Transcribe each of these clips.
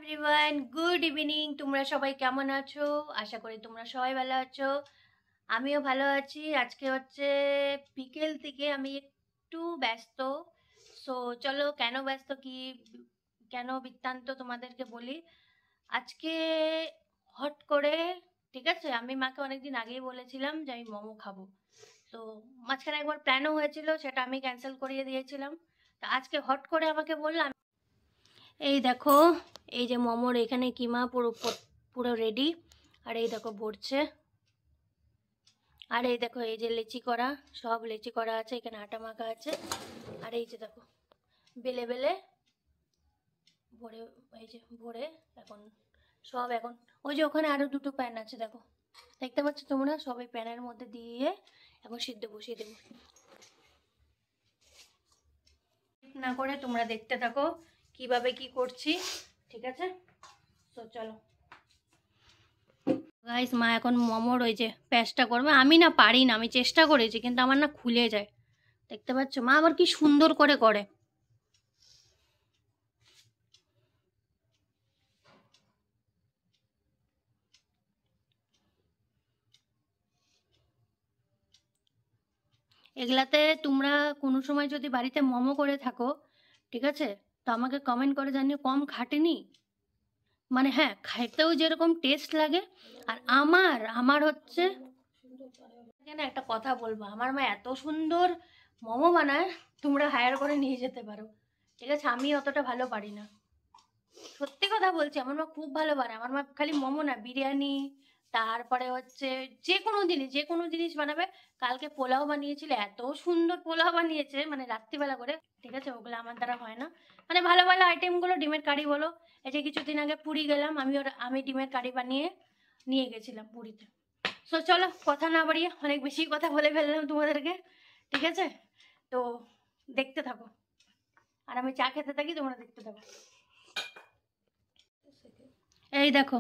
Everyone, good evening. তোমরা সবাই কেমন আছো? আশা করি তোমরা সবাই ভালো আছো। আমিও ভালো আছি। আজকে হচ্ছে বিকেল থেকে আমি একটু ব্যস্ত। সো চলো, কেন ব্যস্ত, কেন বৃত্তান্ত তোমাদেরকে বলি। আজকে হট করে, ঠিক আছে, আমি মাকে অনেকদিন আগেই বলেছিলাম যে আমি মোমো খাবো। তো মাঝখানে একবার প্ল্যানও হয়েছিল, সেটা আমি ক্যান্সেল করিয়ে দিয়েছিলাম। তো আজকে হট করে আমাকে বললাম, এই দেখো, এই যে মোমোর এখানে কিমা পুরো পুরো রেডি। আর এই দেখো ভরছে। আর এই দেখো, এই যে লেচি করা, সব লেচি করা আছে, এখানে আটা মাখা আছে। আর এই যে দেখো, বেলে বেলে ভরে, এই যে ভরে এখন সব, এখন ওই যে ওখানে আরো দুটো প্যান আছে, দেখো, দেখতে পাচ্ছ তোমরা, সব এই প্যানের মধ্যে দিয়ে এখন সিদ্ধ বসিয়ে দেবো। না করে তোমরা দেখতে থাকো কিভাবে কি করছি, ঠিক আছে? তো চলো গাইস, মা এখন মোমোর ওই যে প্যাঁচটা করবে। আমি না পারি না, আমি চেষ্টা করেছি কিন্তু আমার না খুলে যায়। দেখতে পাচ্ছ মা আবার কি সুন্দর করে করে। এগুলাতে তোমরা কোনো সময় যদি বাড়িতে মোমো করে থাকো, ঠিক আছে, তো আমাকে কমেন্ট করে জানিও কম খাটেনি। মানে হ্যাঁ, খাইতেও যেরকম টেস্ট লাগে। আর আমার আমার হচ্ছে, এখানে একটা কথা বলবো, আমার মা এত সুন্দর মোমো বানায়, তোমরা হায়ার করে নিয়ে যেতে পারো, ঠিক আছে? আমি অতটা ভালো পারি না, সত্যি কথা বলছি। আমার মা খুব ভালো বানায়। আমার মা খালি মোমো না, বিরিয়ানি, তারপরে হচ্ছে যে কোনো জিনিস বানাবে। কালকে পোলাও বানিয়েছিল, এত সুন্দর পোলাও বানিয়েছে, মানে রাত্রিবেলা করে, ঠিক আছে? ওগুলো আমার দ্বারা হয় না। মানে ভালো ভালো আইটেমগুলো, ডিমের কারি বলো। এই যে কিছুদিন আগে পুরী গেলাম, আমি ডিমের কারি বানিয়ে নিয়ে গেছিলাম পুরীতে। সো চলো, কথা না বাড়িয়ে, অনেক বেশি কথা বলে ফেললাম তোমাদেরকে, ঠিক আছে? তো দেখতে থাকো, আর আমি চা খেতে থাকি, তোমরা দেখতে থাকো। এই দেখো,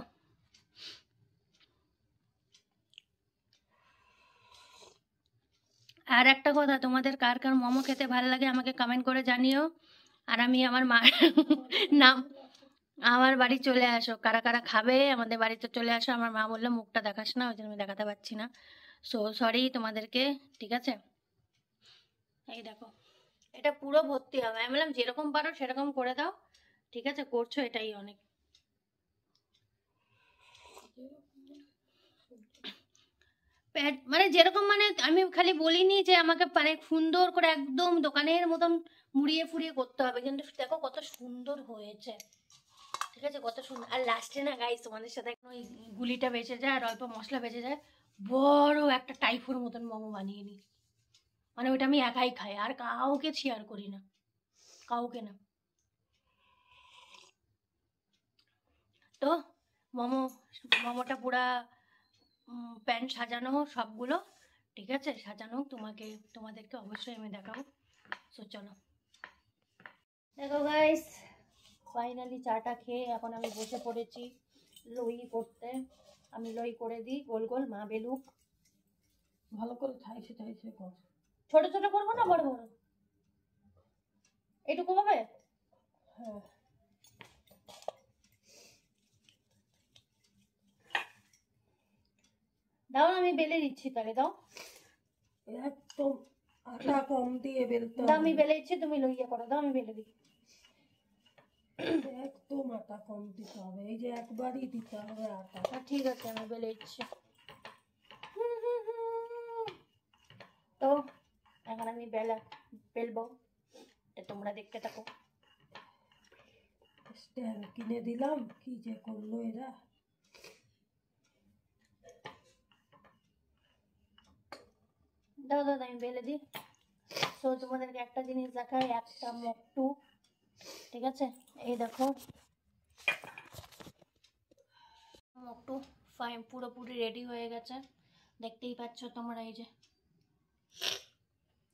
আর একটা কথা, তোমাদের কার কার মোমো খেতে ভালো লাগে আমাকে কমেন্ট করে জানিও। আর আমি আমার মার নাম, আমার বাড়ি চলে আসো, কারা কারা খাবে আমাদের বাড়িতে চলে আসো। আমার মা বললো মুখটা দেখাস না, ওই জন্য আমি দেখাতে পারছি না। সো সরি তোমাদেরকে, ঠিক আছে? এই দেখো, এটা পুরো ভর্তি হবে। আমি বললাম যেরকম পারো সেরকম করে দাও, ঠিক আছে? করছো, এটাই অনেক। মানে যেরকম, মানে আমি খালি বলিনি যে আমাকে মানে সুন্দর করে একদম দোকানের মতন মুড়িয়ে ফুরিয়ে করতে হবে, কিন্তু দেখো কত সুন্দর হয়েছে, ঠিক আছে? কত সুন্দর। আর লাস্টে না গাইস, তোমাদের সাথে ওই গুলিটা বেঁচে যায় আর অল্প মশলা বেঁচে যায়, বড় একটা টাইফোর মতন মোমো বানিয়ে নিই। মানে ওইটা আমি একাই খাই, আর কাউকে শেয়ার করি না, কাউকে না। তো মোমো মোমোটা পুরা প্যান সাজানো হোক সবগুলো, ঠিক আছে? সাজানো হোক, তোমাদেরকে অবশ্যই আমি দেখাবো। সো চলো, দেখো গাইস, ফাইনালি চাটা খেয়ে এখন আমি বসে পড়েছি লই করতে। আমি লই করে দিই গোল গোল, মা বেলুক। ভালো করে ঠাইসে ঠাইসে কর। ছোট ছোট করবো না বড় বড়? এটুকু হবে? হ্যাঁ, দাও না, আমি বেলে দিচ্ছি, তাহলে দাও। একদম আটা কম দিয়ে বেলতে দাও, আমি হবে। বেলে দিচ্ছি, তুমি লইয়া করো, দাও আমি বেলে দিই। একদম আটা কম দিতে হবে, এই যে একবারই দিতে হবে আটা। ঠিক আছে, আমি বেলে দিচ্ছি। তো এখন আমি বেলবো, তোমরা দেখতে থাকো। স্ট্যান্ড কিনে দিলাম, কি যে করলো এরা। দাও দাও, আমি বেলে দিই। তো তোমাদেরকে একটা জিনিস দেখাই, একটা মকটু, ঠিক আছে? এই দেখো, মকটু পুরোপুরি রেডি হয়ে গেছে, দেখতেই পাচ্ছ তোমরা। এই যে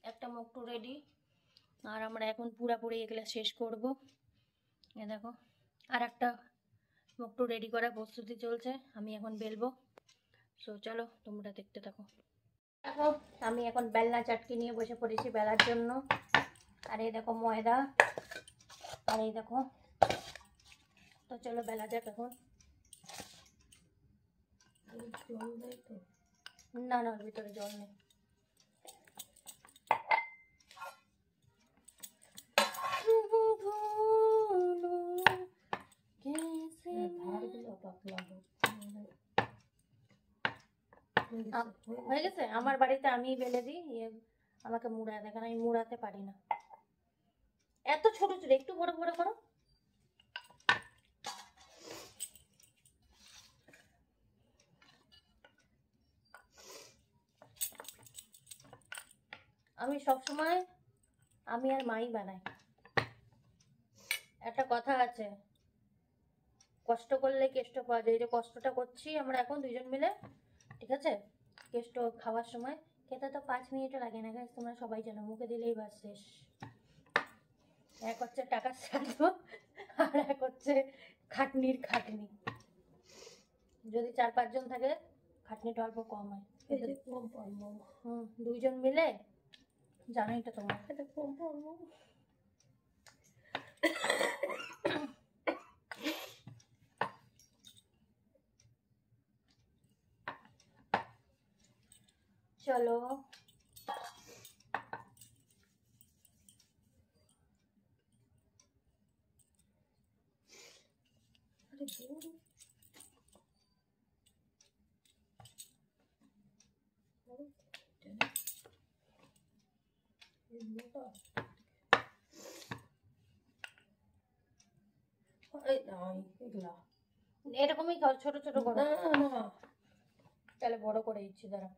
একটা মকটু রেডি, আর আমরা এখন পুরোপুরি এগুলো শেষ করব। এ দেখো, আর একটা মকটু রেডি করার প্রস্তুতি চলছে, আমি এখন বেলবো। সো চলো, তোমরা দেখতে থাকো। দেখো, আমি এখন বেলনা চাটকি নিয়ে বসে পড়েছি বেলার জন্য। আর এই দেখো ময়দা, আর এই দেখো তো চলো বেলা যাক এখন। জল দেয় তো? না না, ওর ভিতরে জল নেই। ধারগুলো পাতলা হয়ে গেছে। আমার বাড়িতে আমি বেলে দিই, আমাকে মুড়ায় দেখেন, আমি মুড়াতে পারি না। এত ছোট ছোট, একটু বড় বড় করো। আমি সবসময় আমি আর মাই বানাই। একটা কথা আছে, কষ্ট করলে কেষ্ট পাওয়া যায়। এই যে কষ্টটা করছি আমরা এখন দুইজন মিলে, ঠিক আছে? কেষ্ট খাওয়ার সময় খেতে তো 5 মিনিটও লাগে না, গাইস তোমরা সবাই জানো, মুখে দিলেই বাস শেষ। এক হচ্ছে টাকার সাধ্য, আর এক হচ্ছে খাটনির খাটনি। যদি 4-5 জন থাকে খাটনিটা অল্প কম হয়। কম পারবো। দুইজন মিলে জানোই তো তোমরা। এটা কম পারবো। চলো আরে দূর। মোটা এই নাই এগুলা এরকমই খাও, ছোট ছোট করো। না না, তাহলে বড় করে দিচ্ছি, দাঁড়া।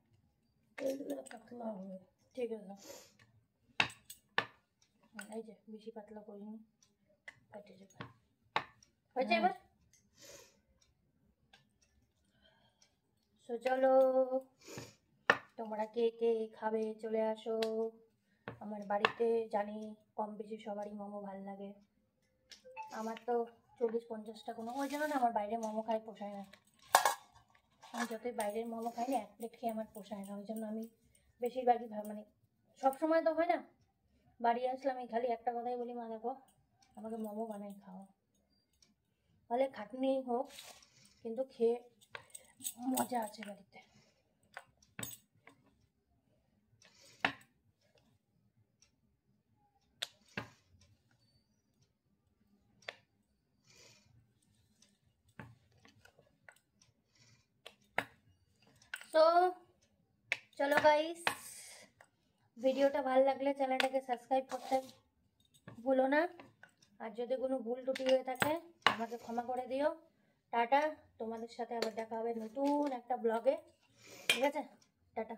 এগুলা পাতলা হবে। ঠিক আছে, এই যে বেশি পাতলা করিনি, ফাটে যাবে। হয়েছে এবার? তো চলো, তোমরা কে কে খাবে চলে আসো আমার বাড়িতে। জানি কম বেশি সবারই মোমো ভালো লাগে। আমার তো 40-50টা কোনো, ওই জন্য না আমার বাইরে মোমো খাই পোষায় না। আমি যতই বাইরের মোমো খাই না, 1 প্লেট খেয়ে আমার পোষায় না। ওই জন্য আমি বেশিরভাগই মানে সবসময় তো হয় না, বাড়ি আসলে আমি খালি একটা কথাই বলি, মা দেখো আমাকে মোমো বানাই খাও। ফলে খাটনি হোক, কিন্তু খেয়ে মজা আছে বাড়িতে। তো চলো গাইস, ভিডিওটা ভালো লাগলে চ্যানেলটাকে সাবস্ক্রাইব করতে ভুলো না। আর যদি কোনো ভুল ত্রুটি হয়ে থাকে আমাকে ক্ষমা করে দিও। টাটা, তোমাদের সাথে আবার দেখা হবে নতুন একটা ব্লগে, ঠিক আছে? টাটা।